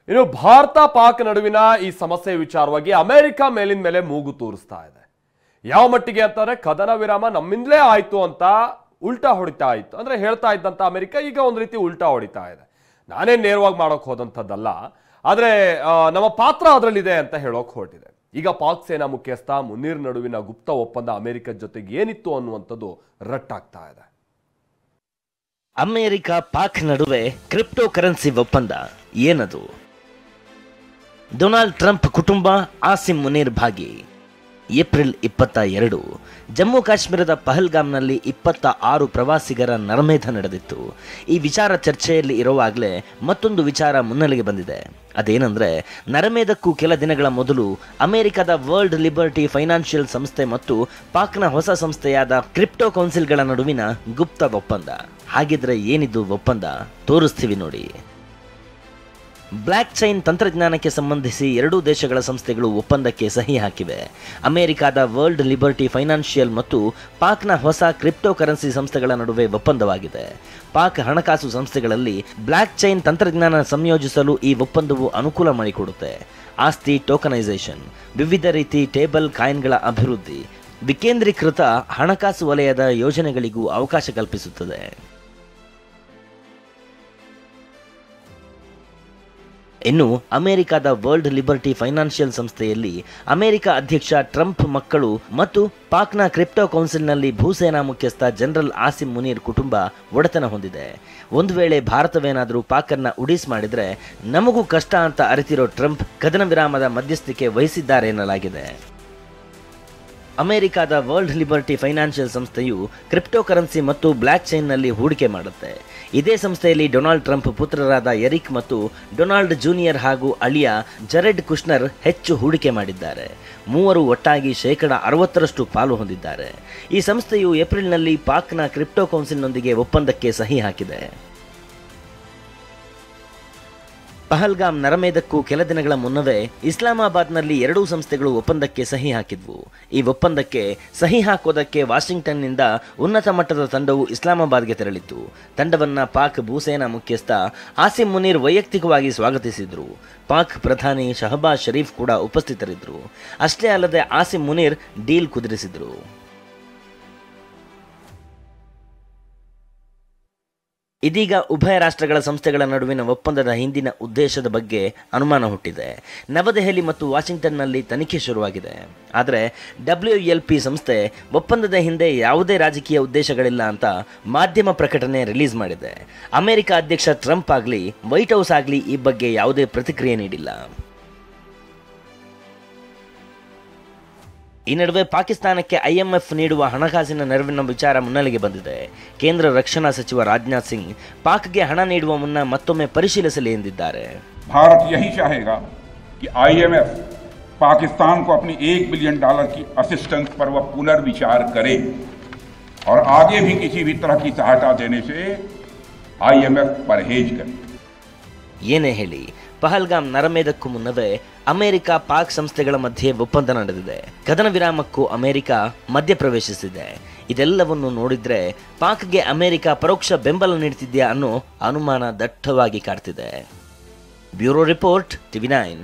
ಇನ್ನು ಭಾರತ ಪಾಕ್ ನಡುವಿನ ಈ ಸಮಸ್ಯೆ ವಿಚಾರವಾಗಿ ಅಮೆರಿಕ ಮೇಲಿನ ಮೇಲೆ ಮೂಗು ತೂರಿಸ್ತಾ ಇದೆ. ಯಾವ ಮಟ್ಟಿಗೆ ಅಂತಂದ್ರೆ ಕದನ ವಿರಾಮ ನಮ್ಮಿಂದಲೇ ಆಯ್ತು ಅಂತ ಉಲ್ಟಾ ಹೊಡಿತಾ ಇತ್ತು. ಅಂದ್ರೆ ಹೇಳ್ತಾ ಇದ್ದಂತ ಅಮೆರಿಕ ಈಗ ಒಂದು ರೀತಿ ಉಲ್ಟಾ ಹೊಡಿತಾ ಇದೆ. ನಾನೇ ನೇರವಾಗಿ ಮಾಡೋಕೆ ಹೋದಂಥದ್ದಲ್ಲ, ಆದ್ರೆ ನಮ್ಮ ಪಾತ್ರ ಅದರಲ್ಲಿದೆ ಅಂತ ಹೇಳೋಕೆ ಹೊರಟಿದೆ. ಈಗ ಪಾಕ್ ಸೇನಾ ಮುಖ್ಯಸ್ಥ ಮುನೀರ್ ನಡುವಿನ ಗುಪ್ತ ಒಪ್ಪಂದ ಅಮೆರಿಕದ ಜೊತೆಗೆ ಏನಿತ್ತು ಅನ್ನುವಂಥದ್ದು ರಟ್ಟಾಗ್ತಾ ಇದೆ. ಅಮೆರಿಕ ಪಾಕ್ ನಡುವೆ ಕ್ರಿಪ್ಟೋ ಕರೆನ್ಸಿ ಒಪ್ಪಂದ ಏನದು? ಡೊನಾಲ್ಡ್ ಟ್ರಂಪ್ ಕುಟುಂಬ, ಆಸಿಮ್ ಮುನೀರ್ ಭಾಗಿ. ಏಪ್ರಿಲ್ 22 ಜಮ್ಮು ಕಾಶ್ಮೀರದ ಪಹಲ್ಗಾಮ್ನಲ್ಲಿ 26 ಪ್ರವಾಸಿಗರ ನರಮೇಧ ನಡೆದಿತ್ತು. ಈ ವಿಚಾರ ಚರ್ಚೆಯಲ್ಲಿ ಇರುವಾಗಲೇ ಮತ್ತೊಂದು ವಿಚಾರ ಮುನ್ನೆಲೆಗೆ ಬಂದಿದೆ. ಅದೇನೆಂದರೆ, ನರಮೇಧಕ್ಕೂ ಕೆಲ ದಿನಗಳ ಮೊದಲು ಅಮೆರಿಕದ ವರ್ಲ್ಡ್ ಲಿಬರ್ಟಿ ಫೈನಾನ್ಷಿಯಲ್ ಸಂಸ್ಥೆ ಮತ್ತು ಪಾಕ್ನ ಹೊಸ ಸಂಸ್ಥೆಯಾದ ಕ್ರಿಪ್ಟೋ ಕೌನ್ಸಿಲ್ಗಳ ನಡುವಿನ ಗುಪ್ತ ಒಪ್ಪಂದ. ಹಾಗಿದ್ರೆ ಏನಿದು ಒಪ್ಪಂದ? ತೋರಿಸ್ತೀವಿ ನೋಡಿ. ಬ್ಲಾಕ್ ಚೈನ್ ತಂತ್ರಜ್ಞಾನಕ್ಕೆ ಸಂಬಂಧಿಸಿ ಎರಡೂ ದೇಶಗಳ ಸಂಸ್ಥೆಗಳು ಒಪ್ಪಂದಕ್ಕೆ ಸಹಿ ಹಾಕಿವೆ. ಅಮೆರಿಕದ ವರ್ಲ್ಡ್ ಲಿಬರ್ಟಿ ಫೈನಾನ್ಷಿಯಲ್ ಮತ್ತು ಪಾಕ್ನ ಹೊಸ ಕ್ರಿಪ್ಟೋ ಕರೆನ್ಸಿ ಸಂಸ್ಥೆಗಳ ನಡುವೆ ಒಪ್ಪಂದವಾಗಿದೆ. ಪಾಕ್ ಹಣಕಾಸು ಸಂಸ್ಥೆಗಳಲ್ಲಿ ಬ್ಲಾಕ್ ಚೈನ್ ತಂತ್ರಜ್ಞಾನ ಸಂಯೋಜಿಸಲು ಈ ಒಪ್ಪಂದವು ಅನುಕೂಲ ಮಾಡಿಕೊಡುತ್ತೆ. ಆಸ್ತಿ ಟೋಕನೈಸೇಷನ್, ವಿವಿಧ ರೀತಿ ಟೇಬಲ್ ಕಾಯಿನ್ಗಳ ಅಭಿವೃದ್ಧಿ, ವಿಕೇಂದ್ರೀಕೃತ ಹಣಕಾಸು ವಲಯದ ಯೋಜನೆಗಳಿಗೂ ಅವಕಾಶ ಕಲ್ಪಿಸುತ್ತದೆ. ಇನ್ನು ಅಮೆರಿಕದ ವರ್ಲ್ಡ್ ಲಿಬರ್ಟಿ ಫೈನಾನ್ಷಿಯಲ್ ಸಂಸ್ಥೆಯಲ್ಲಿ ಅಮೆರಿಕ ಅಧ್ಯಕ್ಷ ಟ್ರಂಪ್ ಮಕ್ಕಳು ಮತ್ತು ಪಾಕ್ನ ಕ್ರಿಪ್ಟೋ ಕೌನ್ಸಿಲ್ನಲ್ಲಿ ಭೂಸೇನಾ ಮುಖ್ಯಸ್ಥ ಜನರಲ್ ಆಸಿಮ್ ಮುನೀರ್ ಕುಟುಂಬ ಒಡೆತನ ಹೊಂದಿದೆ. ಒಂದು ವೇಳೆ ಭಾರತವೇನಾದರೂ ಪಾಕನ್ನ ಉಡೀಸ್ ಮಾಡಿದ್ರೆ ನಮಗೂ ಕಷ್ಟ ಅಂತ ಅರಿತಿರೋ ಟ್ರಂಪ್ ಕದನ ವಿರಾಮದ ಮಧ್ಯಸ್ಥಿಕೆ ವಹಿಸಿದ್ದಾರೆ ಎನ್ನಲಾಗಿದೆ. ಅಮೆರಿಕದ ವರ್ಲ್ಡ್ ಲಿಬರ್ಟಿ ಫೈನಾನ್ಷಿಯಲ್ ಸಂಸ್ಥೆಯು ಕ್ರಿಪ್ಟೋ ಕರೆನ್ಸಿ ಮತ್ತು ಬ್ಲಾಕ್ ಚೈನ್ನಲ್ಲಿ ಹೂಡಿಕೆ ಮಾಡುತ್ತೆ. ಇದೇ ಸಂಸ್ಥೆಯಲ್ಲಿ ಡೊನಾಲ್ಡ್ ಟ್ರಂಪ್ ಪುತ್ರರಾದ ಎರಿಕ್ ಮತ್ತು ಡೊನಾಲ್ಡ್ ಜೂನಿಯರ್ ಹಾಗೂ ಅಳಿಯ ಜರೆಡ್ ಕುಶ್ನರ್ ಹೆಚ್ಚು ಹೂಡಿಕೆ ಮಾಡಿದ್ದಾರೆ. ಮೂವರು ಒಟ್ಟಾಗಿ 60% ಪಾಲು ಹೊಂದಿದ್ದಾರೆ. ಈ ಸಂಸ್ಥೆಯು ಏಪ್ರಿಲ್ನಲ್ಲಿ ಪಾಕ್ನ ಕ್ರಿಪ್ಟೋ ಕೌನ್ಸಿಲ್ನೊಂದಿಗೆ ಒಪ್ಪಂದಕ್ಕೆ ಸಹಿ ಹಾಕಿದೆ. ಪಹಲ್ಗಾಮ್ ನರಮೇಧಕ್ಕೂ ಕೆಲ ದಿನಗಳ ಮುನ್ನವೇ ಇಸ್ಲಾಮಾಬಾದ್ನಲ್ಲಿ ಎರಡೂ ಸಂಸ್ಥೆಗಳು ಒಪ್ಪಂದಕ್ಕೆ ಸಹಿ ಹಾಕಿದ್ವು. ಈ ಒಪ್ಪಂದಕ್ಕೆ ಸಹಿ ಹಾಕೋದಕ್ಕೆ ವಾಷಿಂಗ್ಟನ್ನಿಂದ ಉನ್ನತ ಮಟ್ಟದ ತಂಡವು ಇಸ್ಲಾಮಾಬಾದ್ಗೆ ತೆರಳಿತ್ತು. ತಂಡವನ್ನ ಪಾಕ್ ಭೂಸೇನಾ ಮುಖ್ಯಸ್ಥ ಆಸಿಮ್ ಮುನೀರ್ ವೈಯಕ್ತಿಕವಾಗಿ ಸ್ವಾಗತಿಸಿದ್ರು. ಪಾಕ್ ಪ್ರಧಾನಿ ಶಹಬಾಜ್ ಶರೀಫ್ ಕೂಡ ಉಪಸ್ಥಿತರಿದ್ದರು. ಅಷ್ಟೇ ಅಲ್ಲದೆ ಆಸಿಮ್ ಮುನೀರ್ ಡೀಲ್ ಕುದುರಿಸಿದ್ರು. ಇದೀಗ ಉಭಯ ರಾಷ್ಟ್ರಗಳ ಸಂಸ್ಥೆಗಳ ನಡುವಿನ ಒಪ್ಪಂದದ ಹಿಂದಿನ ಉದ್ದೇಶದ ಬಗ್ಗೆ ಅನುಮಾನ ಹುಟ್ಟಿದೆ. ನವದೆಹಲಿ ಮತ್ತು ವಾಷಿಂಗ್ಟನ್ನಲ್ಲಿ ತನಿಖೆ ಶುರುವಾಗಿದೆ. ಆದರೆ WLP ಸಂಸ್ಥೆ ಒಪ್ಪಂದದ ಹಿಂದೆ ಯಾವುದೇ ರಾಜಕೀಯ ಉದ್ದೇಶಗಳಿಲ್ಲ ಅಂತ ಮಾಧ್ಯಮ ಪ್ರಕಟಣೆ ರಿಲೀಸ್ ಮಾಡಿದೆ. ಅಮೆರಿಕ ಅಧ್ಯಕ್ಷ ಟ್ರಂಪ್ ಆಗಲಿ ವೈಟ್ ಹೌಸ್ ಆಗಲಿ ಈ ಬಗ್ಗೆ ಯಾವುದೇ ಪ್ರತಿಕ್ರಿಯೆ ನೀಡಿಲ್ಲ. ಈ ನಡುವೆ ಪಾಕಿಸ್ತಾನಕ್ಕೆ IMF ನೀಡುವ ಹಣಕಾಸಿನ ನೆರವಿನ ವಿಚಾರ ಮುನ್ನೆಲೆಗೆ ಬಂದಿದೆ. ಕೇಂದ್ರ ರಕ್ಷಣಾ ಸಚಿವ ರಾಜನಾಥ್ ಸಿಂಗ್ ಪಾಕ್ಗೆ ಹಣ ನೀಡುವ ಮುನ್ನ ಮತ್ತೊಮ್ಮೆ ಪರಿಶೀಲಿಸಲಿ ಎಂದಿದ್ದಾರೆ. ಭಾರತ ಯಹಿ ಚಾಹೇಗಾ कि IMF पाकिस्तान को अपनी $1 बिलियन की असिस्टेंस पर वह पुनर्विचार करे और आगे भी किसी भी तरह की सहायता देने से IMF परहेज करे. ಏನೇ ಹೇಳಿ, ಪಹಲ್ಗಾಮ್ ನರಮೇಧಕ್ಕೂ ಮುನ್ನವೇ ಅಮೆರಿಕ ಪಾಕ್ ಸಂಸ್ಥೆಗಳ ಮಧ್ಯೆ ಒಪ್ಪಂದ ನಡೆದಿದೆ. ಕದನ ವಿರಾಮಕ್ಕೂ ಅಮೆರಿಕ ಮಧ್ಯಪ್ರವೇಶಿಸಿದೆ. ಇದೆಲ್ಲವನ್ನು ನೋಡಿದ್ರೆ ಪಾಕ್ಗೆ ಅಮೆರಿಕ ಪರೋಕ್ಷ ಬೆಂಬಲ ನೀಡುತ್ತಿದೆಯಾ ಅನ್ನೋ ಅನುಮಾನ ದಟ್ಟವಾಗಿ ಕಾಡ್ತಿದೆ. Bureau report, TV9.